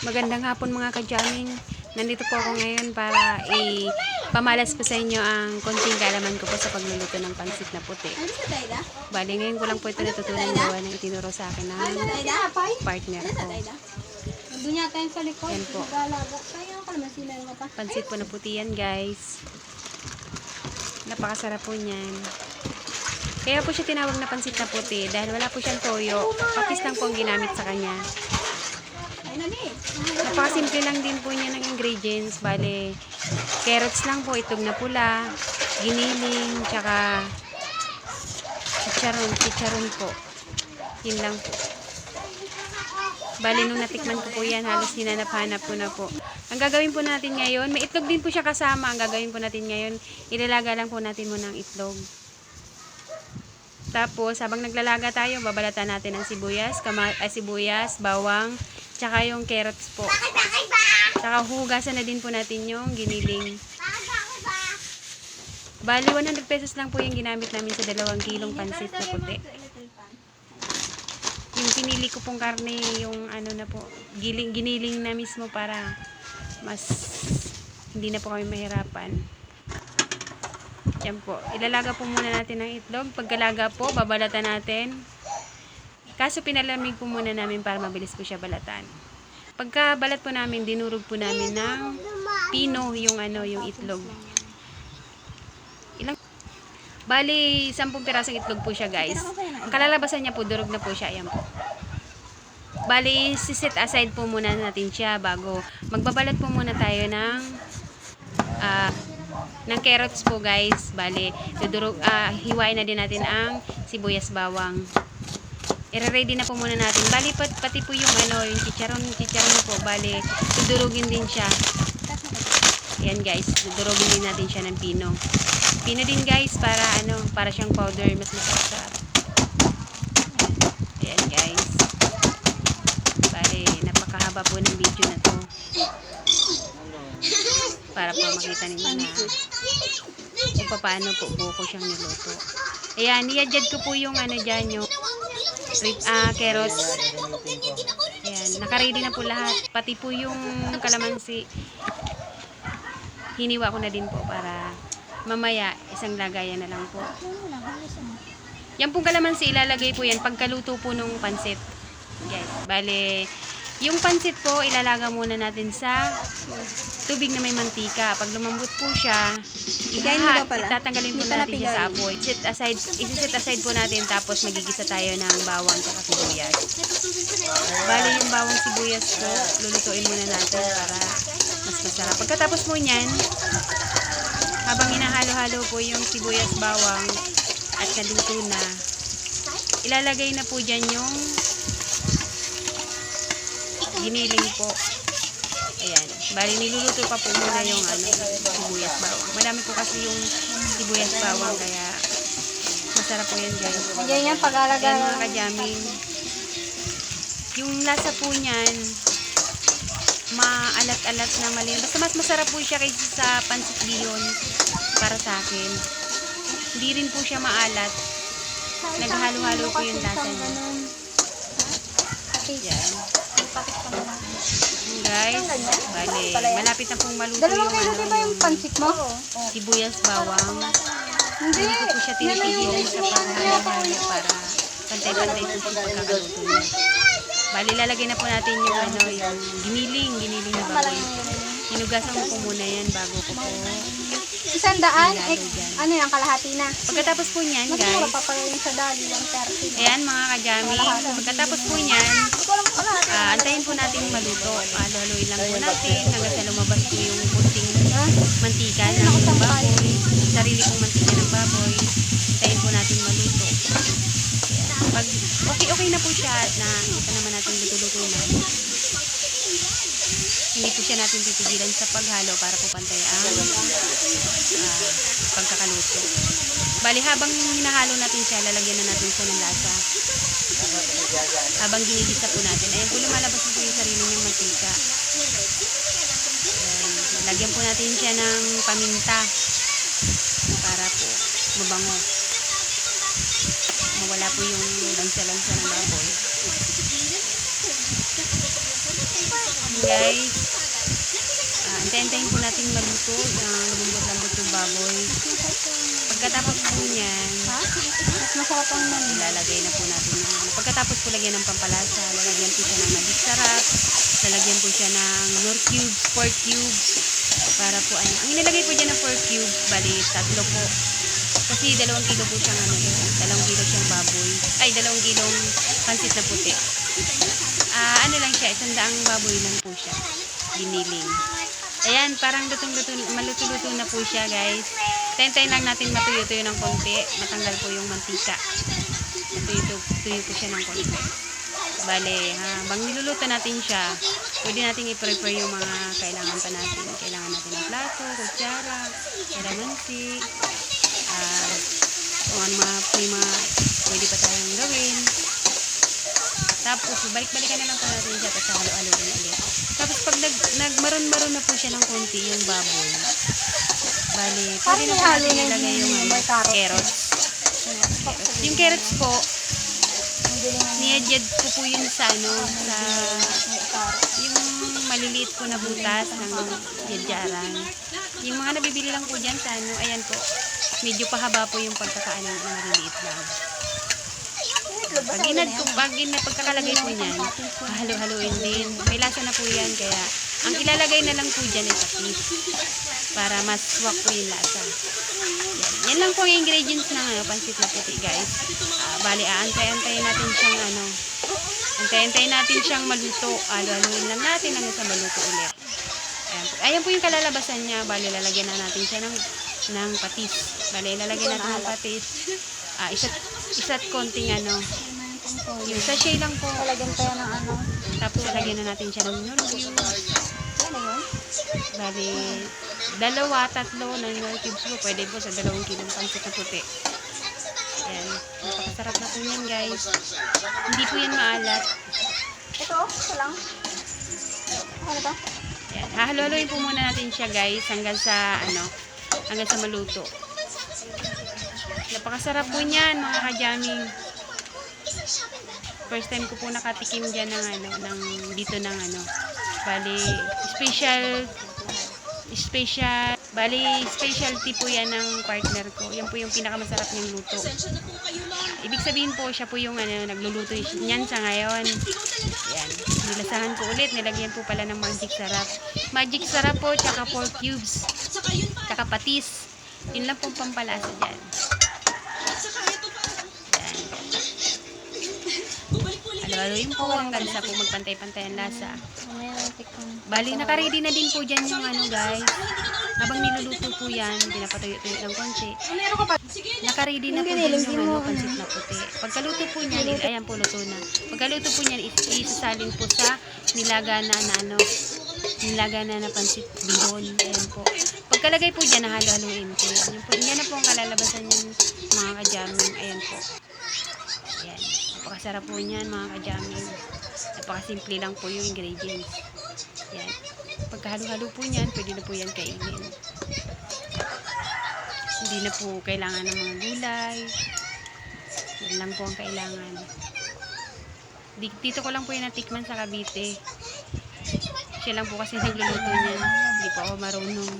Magandang hapon mga ka-jamming. Nandito po ako ngayon para pamalas po sa inyo ang konting kaalaman ko po sa pagluluto ng pansit na puti. Bali, ngayon ko lang po ito natutunan gawa ng itinuro sa akin ng partner ko. Yan po. Pansit po na puti yan, guys. Napakasarap po niyan. Kaya po siya tinawag na pansit na puti dahil wala po siyang toyo. Patis lang po ang ginamit sa kanya. Napakasimple lang din po niya ng ingredients. Bale, carrots lang po, itlog na pula, giniling, tsaka chicharon po. Yun lang po. Bale, nung natikman ko po yan, halos hinanap-hanap ko na po. Ang gagawin po natin ngayon, may itlog din po siya kasama. Ang gagawin po natin ngayon, ilalaga lang po natin muna ang itlog. Tapos, habang naglalaga tayo, babalatan natin ang sibuyas, bawang, tsaka yung carrots po. Tsaka hugasan na din po natin yung giniling. Bali, 100 pesos lang po yung ginamit namin sa 2 kilong pansit na puti. Yung pinili ko pong karne, yung ano na po, giniling na mismo para mas hindi na po kami mahirapan. Yan po. Ilalaga po muna natin ang itlog. Pagkalaga po, babalatan natin. Kaso pinalamig po muna namin para mabilis po siya balatan. Pagka balat po namin, dinurog po namin ng pino yung itlog. Bali, 10 pirasong itlog po siya, guys. Ang kalalabasan niya po, durog na po siya. Ayan po. Bali, siset aside po muna natin siya bago magbabalat po muna tayo ng carrots po, guys. Bali, hiwain na din natin ang sibuyas, bawang. I-ready na po muna natin. Bali, pati po yung yung chicharon po. Bali, dudurugin din siya. Ayan, guys. Dudurugin din natin siya ng pino. Pino din, guys, para siyang powder. Mas masarap. Ayan, guys. Bali, napakahaba po ng video na to. Para po makita ninyo na kung paano po buko siyang niluto. Ayan, i-adjad ko po yung dyan, yung carrots. Ayan, nakaready na po lahat. Pati po yung kalamansi. Hiniwa ko na din po para mamaya isang lagayan na lang po. Yan pong kalamansi, ilalagay po yan pagkaluto po nung pansit. Guys, bale, yung pansit po, ilalaga muna natin sa tubig na may mantika. Pag lumambot po siya, itatanggalin po natin siya sa apoy. Isi-set aside po natin, tapos magigisa tayo ng bawang at sibuyas. Bali, yung bawang sibuyas po, lulutuin muna natin para mas masarap. Pagkatapos po niyan, habang hinahalo-halo po yung sibuyas, bawang at naluto na, ilalagay na po dyan yung giniling po. Ayan. Bali, niluluto pa po muna yung sibuyas, bawang. Madami po kasi yung sibuyas, bawang, kaya masarap po yan, guys. Yan yan, pag-alaga. Yan, mga ka-jamming. Yung lasa po niyan, maalat-alat na maliit. Basta mas masarap po siya kaysa sa pansit bihon para sa akin. Hindi rin po siya maalat. Naghalo-halo po yung lasa niya. Yan. Guys, bale, malapit na pong maluto yung yung pansit mo? sibuyas, bawang. Hindi. Hindi ko po siya tinitigil sa paghalo-halo para pantay-pantay po sa pagkakaluto niya. Bale, lalagay na po natin yung yung giniling na baboy. Hinugasan ko po muna yan bago ko po 100? Ano yung kalahati na? pagkatapos po niyan, Mura guys. pa pala yung sa dali, 130. Ayan, mga ka-jamming. Pagkatapos po niyan, antayin po natin maluto. Halo-haloy lang po natin hanggang sa lumabas po yung kunting mantika ng baboy. Sarili pong mantika ng baboy. Antayin po natin maluto. Ayan. Pag okay na po siya at nakita naman natin luto-luto na, hindi po siya natin titigilan sa paghalo para po pantay ang pagkakaluto. Bali, habang hinahalo natin siya, lalagyan na natin siya ng lasa. Habang ginigisa po natin, ayan po, lumalabas po yung sarili niyang mantika. Lagyan po natin siya ng paminta para po mabango. Mawala po yung lansa-lansa ng baboy. guys. Antayin-antayin po natin maluto. Lumambot-lambot yung baboy. Pagkatapos po niyan, Mas masarap ang mani. ilalagay na po natin yung ano. Pagkatapos po lagyan ng pampalasa, lalagyan po siya ng magic sarap, lalagyan po siya ng nor cubes, pork cubes, para po ano. Ang inilagay po dyan ng pork cube, bali 3 po. Kasi 2 kilo po siyang ano, 2 kilo siyang baboy. Ay, 2 kilong pansit na puti. Ano lang siya, 100 baboy lang po siya. Giniling. Ayan, parang maluto-luto na po siya, guys. Tayin lang natin matuyo-tuyo ng konti. Matanggal po yung mantika. Matuyo po siya ng konti. Bale, habang niluluto natin siya, pwede natin i-prepare yung mga kailangan pa natin. Kailangan natin ng plato, kutsara, kalamansi, kung ano may mga pwede pa tayong gawin. Tapos, balik-balikan na lang po natin siya tapos halo-haloin ulit. Tapos, pag nagmaron-maron na po siya ng konti yung baboy, bali, pwede na po natin ilagay yung carrots. Yung carrots po, niyadjad ko po yun sa ano, sa yung maliliit po na butas ng yadyaran. Yung mga nabibili lang po dyan sa ano, ayan po, medyo pahaba po yung pagkakaano na maliliit lang. Pag pagkakalagay po niyan, halo-haloin din. May lasa na po yan, kaya ang ilalagay na lang po dyan ay patis para mas swak po yung lasa. Yan lang po ang ingredients ng pansit na puti, guys. Bali, antay-antayin natin siyang antay-antayin natin siyang maluto. Halo-haloin lang natin hanggang sa maluto ulit. Ayan po yung kalalabasan niya. Bali, lalagyan na natin siya ng patis. Bali, lalagyan natin ng patis. Isa't konting yung sachet lang po. Talagyan pa yan ng ano. Tapos lalagyan na natin siya ng nor cubes. Ano yun? Bali, 2, 3 ng nor cubes po. Pwede po sa 2 kilong pansit na puti. Ayan. Napakasarap na po yan, guys. Hindi po yan maalat. Ito lang. Ano to? Ayan. Hahalo-haloin po muna natin siya, guys, hanggang sa maluto. Napakasarap po niyan, mga kajaming. First time ko po nakatikim diyan dito ng bali specialty po yan ng partner ko. Yan po yung pinakamasarap niyang luto. Ibig sabihin po, siya po yung nagluluto niyan sa ngayon. Yan. Nilasahan ko ulit, nilagyan po pala ng magic sarap. Magic sarap po, tsaka pork cubes, tsaka patis. Yun lang pong pampalasa dyan. Halo-haloin po hanggang sa po magpantay-pantay ang lasa. Bali, nakaready na din po dyan yung guys. Habang niluluto po yan, pinapatuyo-tuyo ng konti. Nakaready na po dyan yung pansit na puti. Pagkaluto po niyan, ayan po, luto na. Pagkaluto po niyan, isasalin po sa nilaga na pansit bihon. Ayan po. Pagkalagay po dyan, nahalo-haloin po. Yan na po ang kalalabasan yung mga kajaming. Ayan po. Ayan. Napakasarap po niyan, mga kajaming. Napakasimple lang po yung ingredients. Yan. Pagkahalo-halo po niyan, pwede na po yan kainin. Hindi na po kailangan ng mga gulay. Yan lang po ang kailangan. Dito ko lang po yung natikman sa Cavite. Siya lang po kasi nagluluto niyan. Hindi po ako marunong.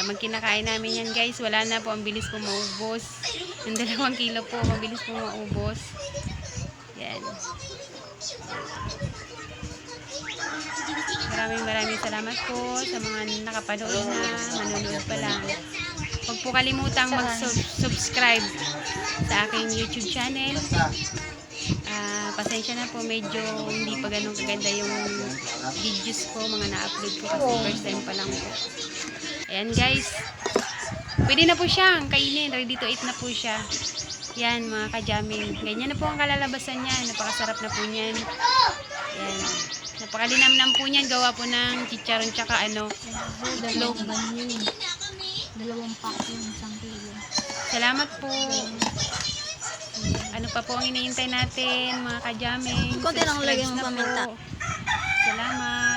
Habang kinakain namin yan, guys, wala na po, ang bilis po maubos. Yung 2 kilo po, mabilis po maubos. Yan. Maraming salamat po sa mga nakapanood na, manonood pa lang. Huwag po kalimutang mag-subscribe sa aking YouTube channel. Pasensya na po, medyo hindi pa ganun kaganda yung videos ko, mga na-upload ko kasi first time pa lang po. Ayan, guys. Pwede na po siyang kainin. Ready to eat na po siya. Yan, mga kajaming. Ganyan na po ang kalalabasan niya. Napakasarap na po niyan. Yan. Napakalinamnam po niyan. Gawa po ng chicharon tsaka itlog. 2 pack yung 1 kilo. Salamat po. Ano pa po ang hinihintay natin, mga kajaming? Konti lang lagay Subscribe mo na paminta. po. Salamat.